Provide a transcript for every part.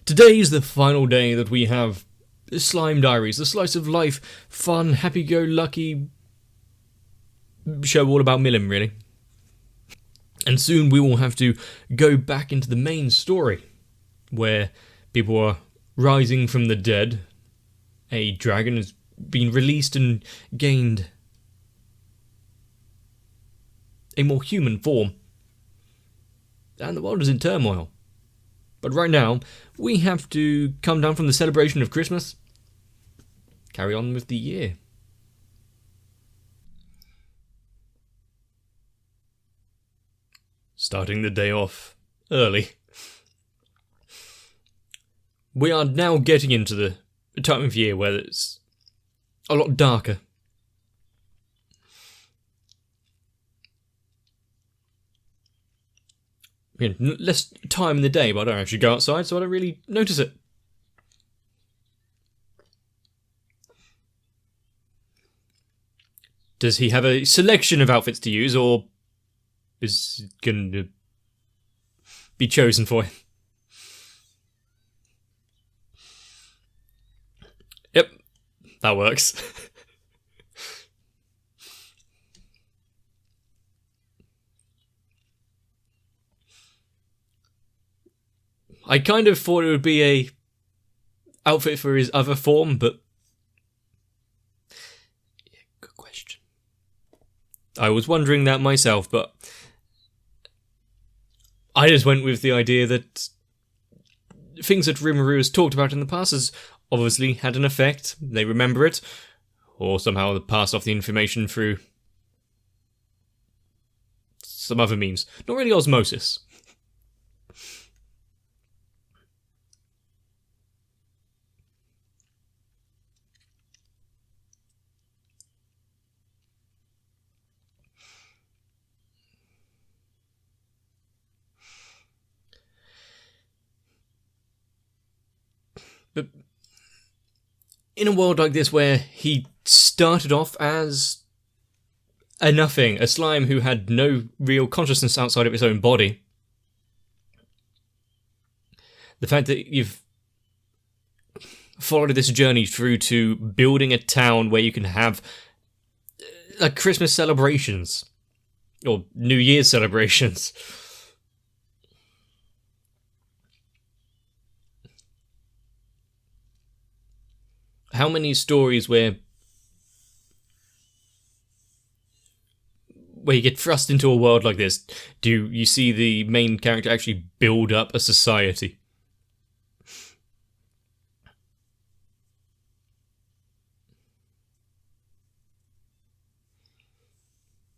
Today is the final day that we have Slime Diaries, the slice of life, fun, happy-go-lucky show all about Milim, really. And soon we will have to go back into the main story, where people are rising from the dead. A dragon has been released and gained a more human form. And the world is in turmoil. But right now, we have to come down from the celebration of Christmas, carry on with the year. Starting the day off early. We are now getting into the time of year where it's a lot darker. Less time in the day, but I don't actually go outside, so I don't really notice it. Does he have a selection of outfits to use, or is it going to be chosen for him? Yep, that works. I kind of thought it would be a outfit for his other form, but yeah, good question. I was wondering that myself, but I just went with the idea that things that Rimuru has talked about in the past has obviously had an effect. They remember it, or somehow passed off the information through some other means. Not really osmosis. But in a world like this where he started off as a nothing, a slime who had no real consciousness outside of his own body, the fact that you've followed this journey through to building a town where you can have Christmas celebrations, or New Year's celebrations. How many stories where you get thrust into a world like this do you see the main character actually build up a society?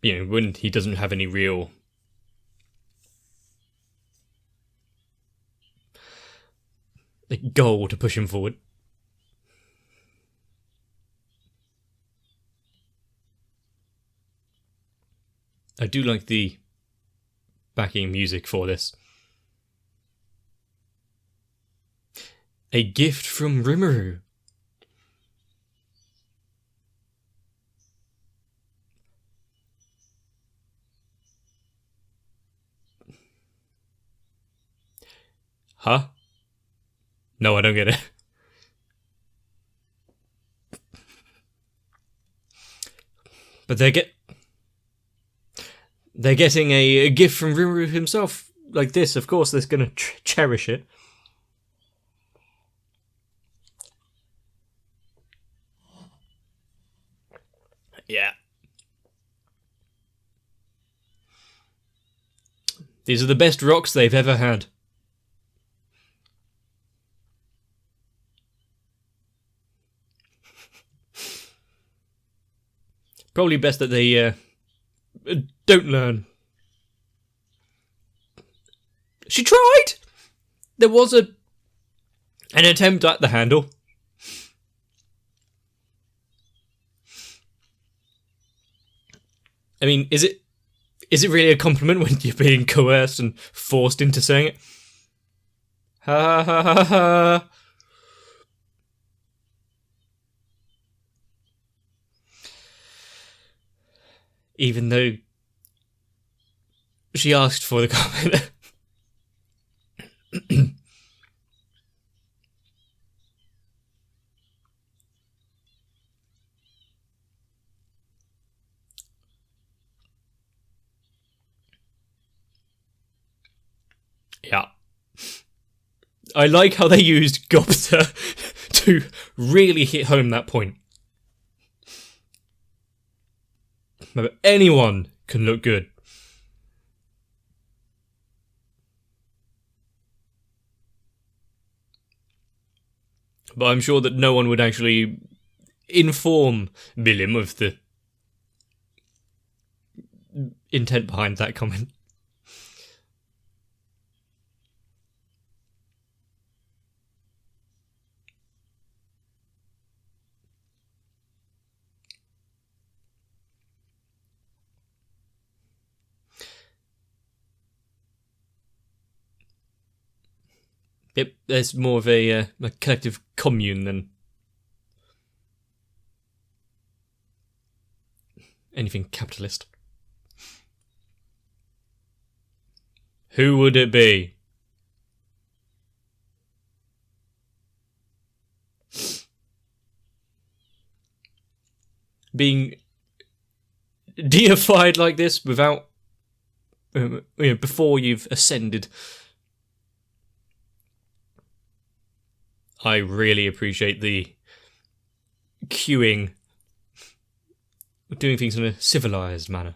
You know, when he doesn't have any real goal to push him forward. I do like the backing music for this. A gift from Rimuru. Huh? No, I don't get it. But they're getting a gift from Rimuru himself like this. Of course, they're going to cherish it. Yeah. These are the best rocks they've ever had. Probably best that they don't learn. She tried! There was an attempt at the handle. I mean, is it really a compliment when you're being coerced and forced into saying it? Ha ha ha ha. Even though she asked for the comment. I like how they used Gopta to really hit home that point. But anyone can look good. But I'm sure that no one would actually inform Willem of the intent behind that comment. There's more of a collective commune than anything capitalist. Who would it be? Being deified like this without, before you've ascended. I really appreciate the queuing, doing things in a civilized manner.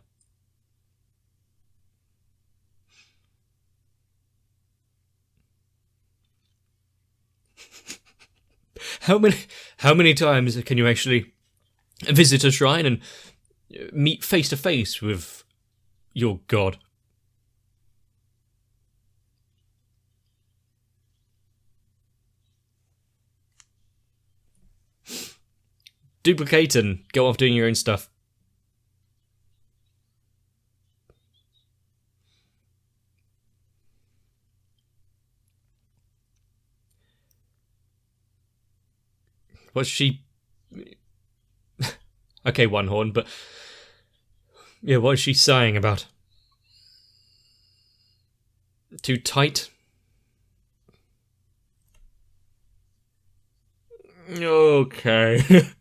How many times can you actually visit a shrine and meet face to face with your god? Duplicate and go off doing your own stuff. What's she... Okay, one horn, but... Yeah, what is she sighing about? Too tight? Okay.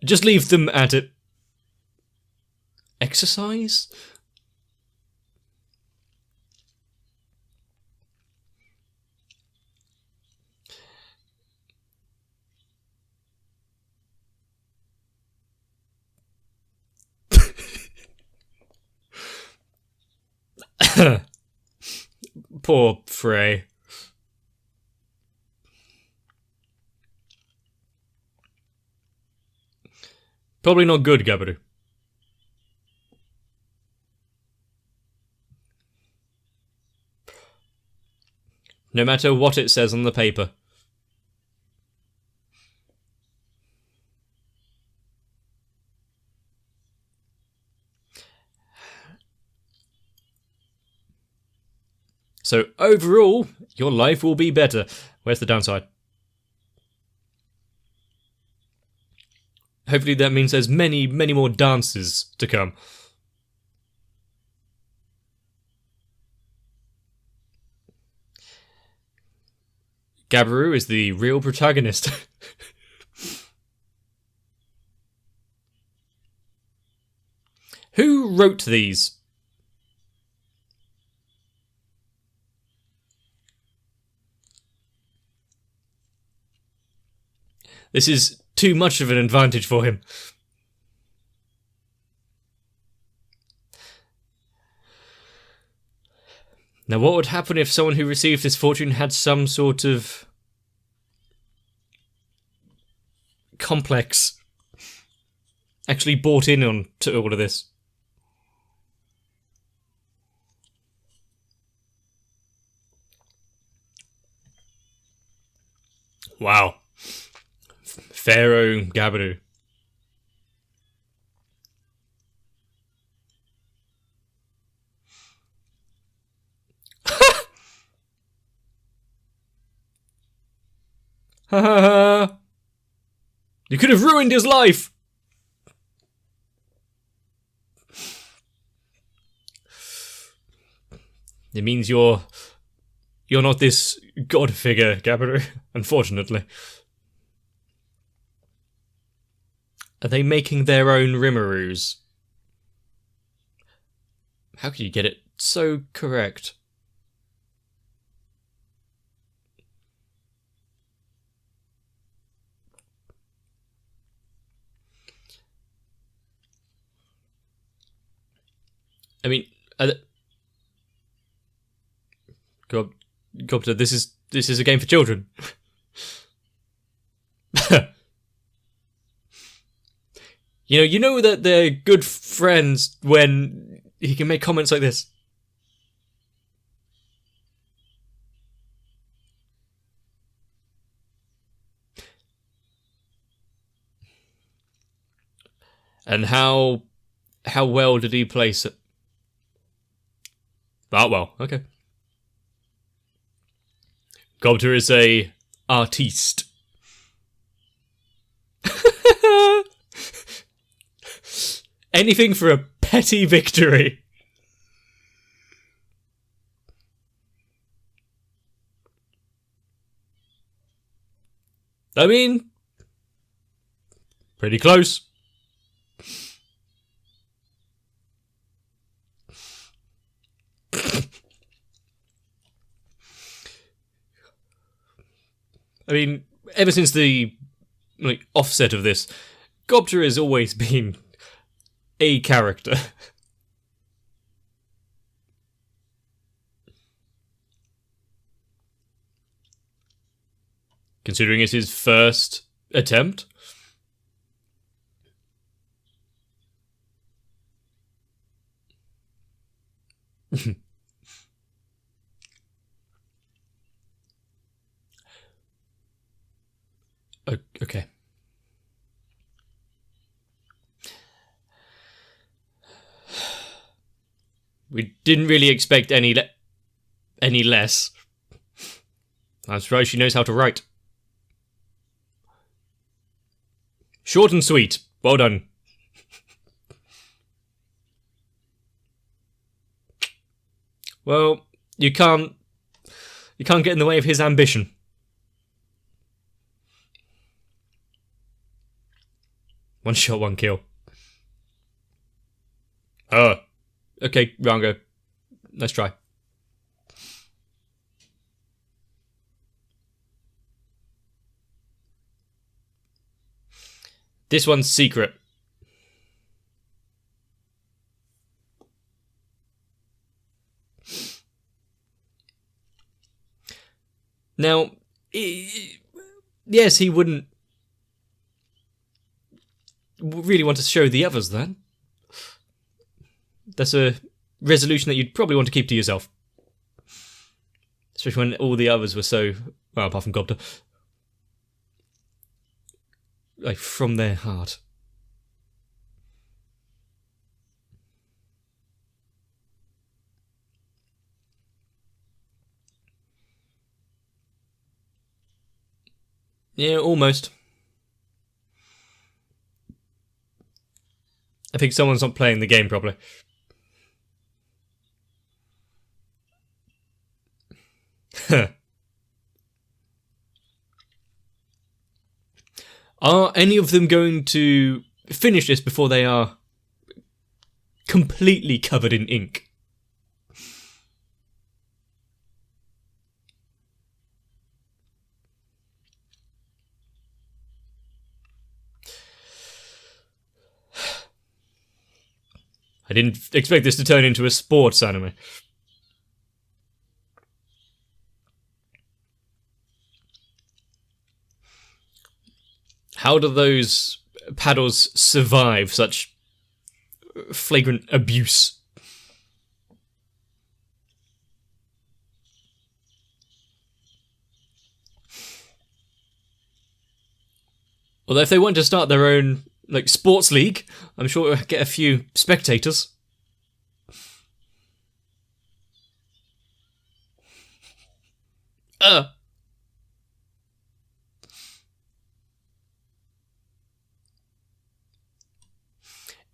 Just leave them at it. Exercise? Poor Frey. Probably not good, Gabaru. No matter what it says on the paper. So overall, your life will be better. Where's the downside? Hopefully that means there's many, many more dances to come. Gabaru is the real protagonist. Who wrote these? This is too much of an advantage for him. Now, what would happen if someone who received this fortune had some sort of complex, actually bought in on to all of this? Wow. Pharaoh Gabaru. Ha ha ha! You could have ruined his life! It means you're not this god figure, Gabaru, unfortunately. Are they making their own Rimaroos? How can you get it so correct? I mean, Gobter, this is a game for children. You know that they're good friends when he can make comments like this. And how well did he place it? Ah, well, okay. Gobter is a artiste. Anything for a petty victory. I mean, pretty close. I mean, ever since the offset of this, Gobter has always been a character. Considering it's his first attempt. Okay. We didn't really expect any less. I'm surprised she knows how to write. Short and sweet. Well done. Well, you can't get in the way of his ambition. One shot, one kill. Oh. Okay, Rango. Let's try. This one's secret. Now, yes, he wouldn't really want to show the others that. That's a resolution that you'd probably want to keep to yourself. Especially when all the others were so, well, apart from Gobter, like, from their heart. Yeah, almost. I think someone's not playing the game properly. Are any of them going to finish this before they are completely covered in ink? I didn't expect this to turn into a sports anime. How do those paddles survive such flagrant abuse? Although if they want to start their own sports league, I'm sure it'll get a few spectators.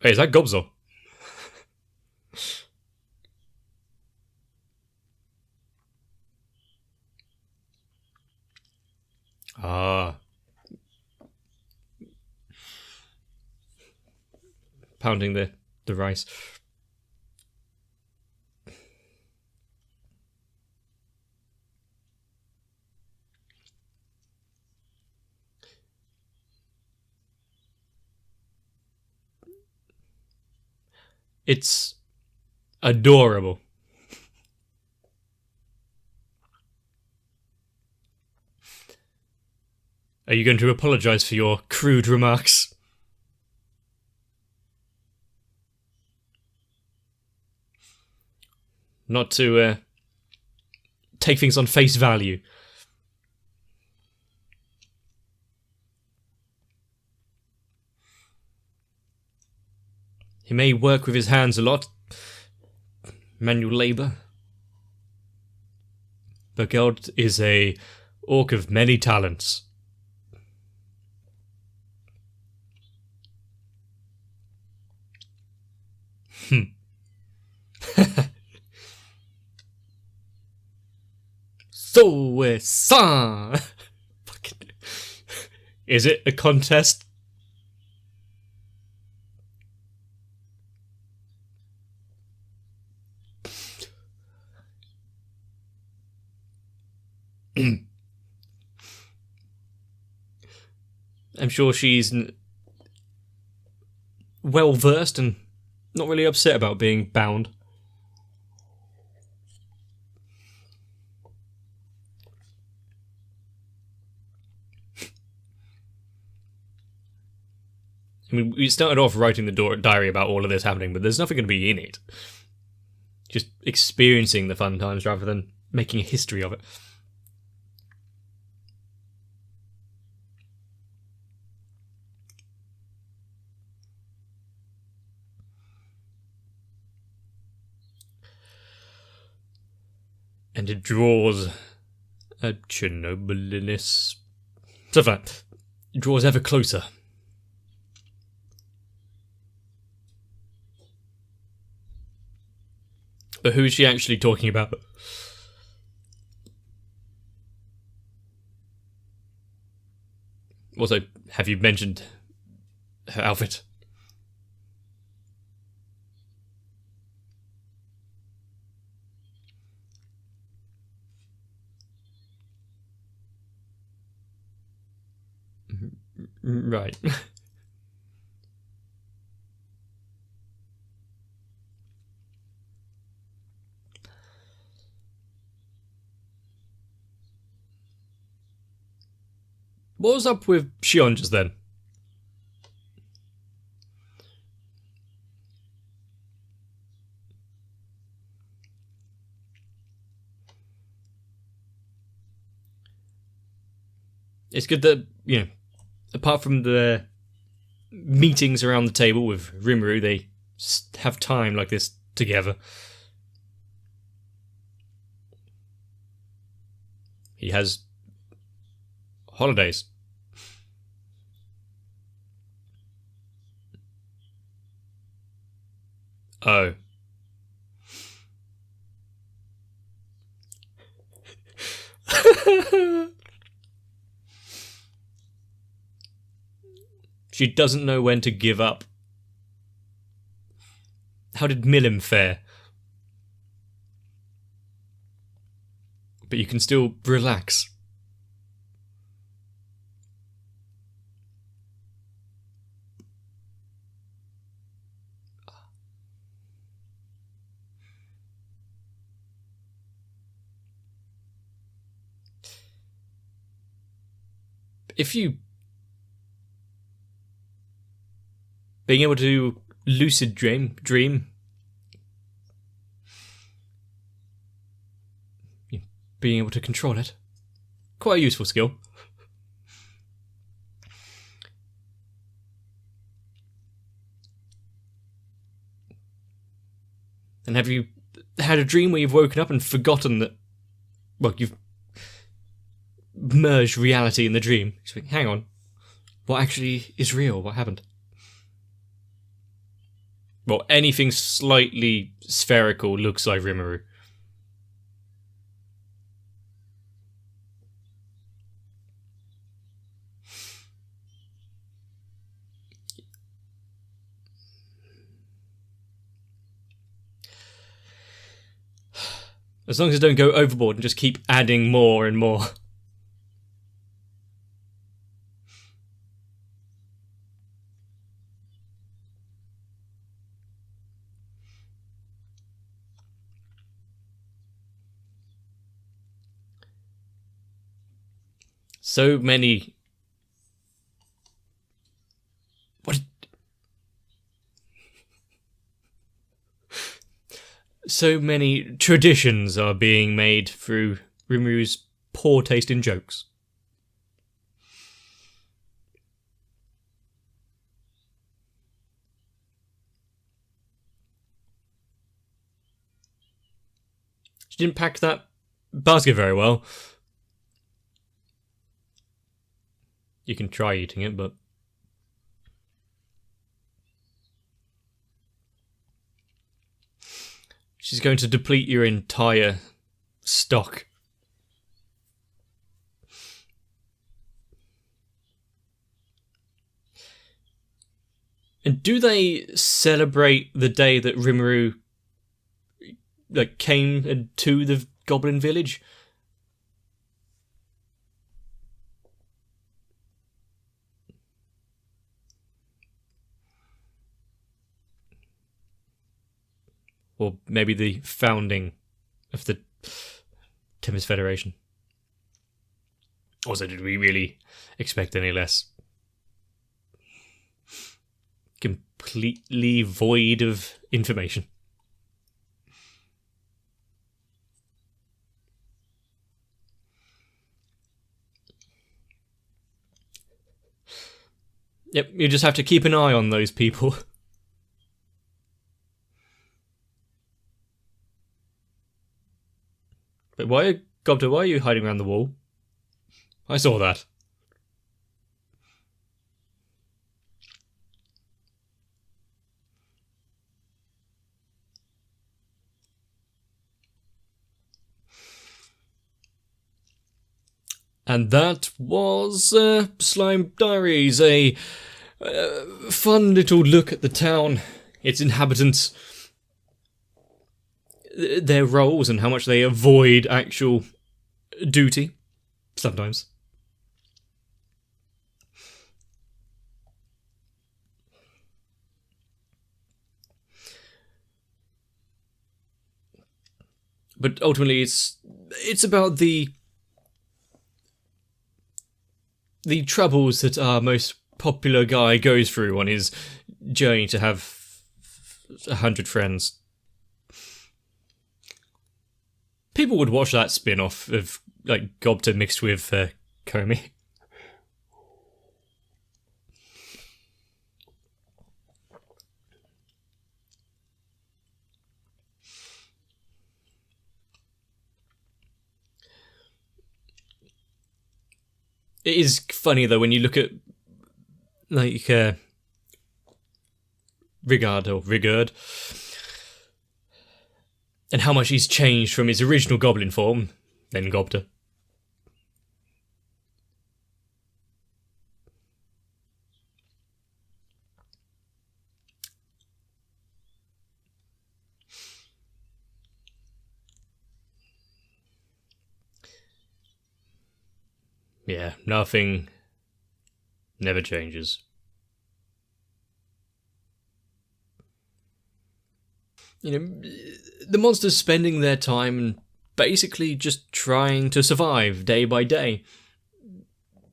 Wait, is that Gobzo? Ah. pounding the rice. It's adorable. Are you going to apologise for your crude remarks? Not to take things on face value. He may work with his hands a lot, manual labour, but God is a orc of many talents. So, son! Is it a contest? I'm sure she's well versed and not really upset about being bound. I mean, we started off writing the diary about all of this happening, but there's nothing going to be in it. Just experiencing the fun times rather than making a history of it. And it draws a Chernobyliness. So far, it draws ever closer. But who is she actually talking about? Also, have you mentioned her outfit? Right. What was up with Shion just then? It's good that, you know, apart from the meetings around the table with Rimuru, they have time like this together. He has holidays. Oh. She doesn't know when to give up. How did Milim fare? But you can still relax. If you... being able to lucid dream, being able to control it, quite a useful skill. And have you had a dream where you've woken up and forgotten that, well, you've merged reality in the dream? You think, hang on, what actually is real? What happened? Well, anything slightly spherical looks like Rimuru. As long as they don't go overboard and just keep adding more and more. So many... What? So many traditions are being made through Rimuru's poor taste in jokes. She didn't pack that basket very well. You can try eating it, but... She's going to deplete your entire stock. And do they celebrate the day that Rimuru came to the Goblin Village? Or maybe the founding of the Tempest Federation. Also, did we really expect any less? Completely void of information. Yep, you just have to keep an eye on those people. But why are you hiding around the wall? I saw that. And that was Slime Diaries, a fun little look at the town, its inhabitants, their roles and how much they avoid actual duty, sometimes. But ultimately it's about the troubles that our most popular guy goes through on his journey to have 100 friends. People would watch that spin-off of, Gobta mixed with Komi. It is funny, though, when you look at, Rigard, and how much he's changed from his original goblin form, then Gobta. Yeah, nothing never changes. The monsters spending their time basically just trying to survive day by day.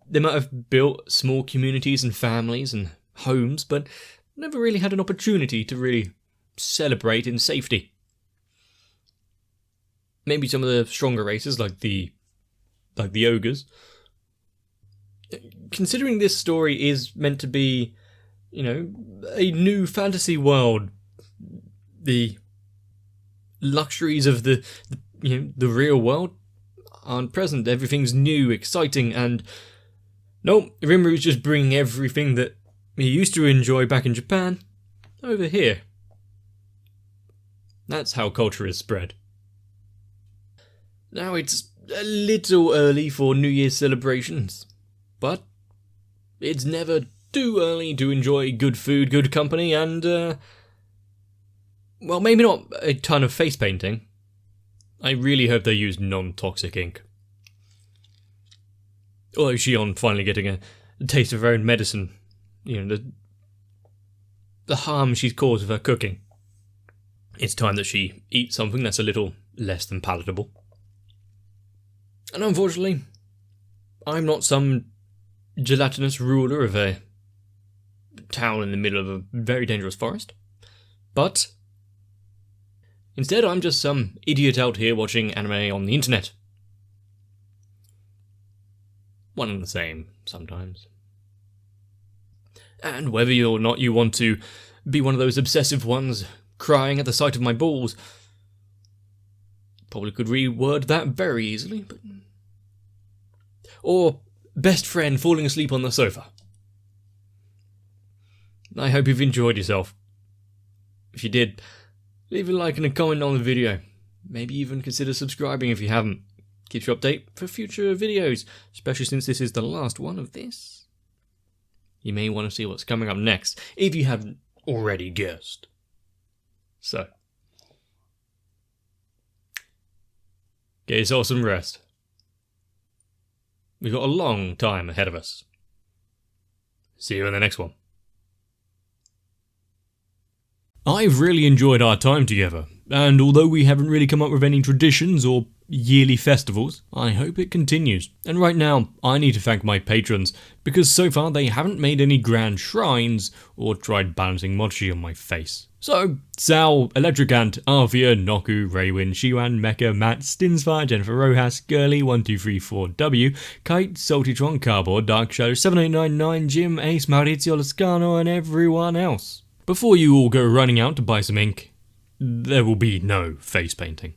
They might have built small communities and families and homes, but never really had an opportunity to really celebrate in safety. Maybe some of the stronger races, like the ogres. Considering this story is meant to be, a new fantasy world, the luxuries of the real world aren't present. Everything's new, exciting, and no, Rimuru's just bringing everything that he used to enjoy back in Japan over here. That's how culture is spread. Now it's a little early for New Year's celebrations, but it's never too early to enjoy good food, good company, and, well, maybe not a ton of face painting, I really hope they use non-toxic ink. Although Shion finally getting a taste of her own medicine, the harm she's caused with her cooking. It's time that she eats something that's a little less than palatable. And unfortunately, I'm not some gelatinous ruler of a town in the middle of a very dangerous forest. But instead, I'm just some idiot out here watching anime on the internet. One and the same, sometimes. And whether or not you want to be one of those obsessive ones crying at the sight of my balls, probably could reword that very easily, but... Or best friend falling asleep on the sofa. I hope you've enjoyed yourself. If you did, leave a like and a comment on the video. Maybe even consider subscribing if you haven't. Keeps you updated for future videos, especially since this is the last one of this. You may want to see what's coming up next, if you haven't already guessed. So, get yourself some rest. We've got a long time ahead of us. See you in the next one. I've really enjoyed our time together, and although we haven't really come up with any traditions or yearly festivals, I hope it continues. And right now, I need to thank my patrons, because so far they haven't made any grand shrines or tried balancing mochi on my face. So, Sal, Electric Ant, Arthea, Noku, Raywin, Shiwan, Mecha, Matt, Stinsfire, Jennifer Rojas, Girly1234W, Kite, Saltytron, Cardboard, Dark Shadow, 7899, Jim, Ace, Maurizio Lascano, and everyone else. Before you all go running out to buy some ink, there will be no face painting.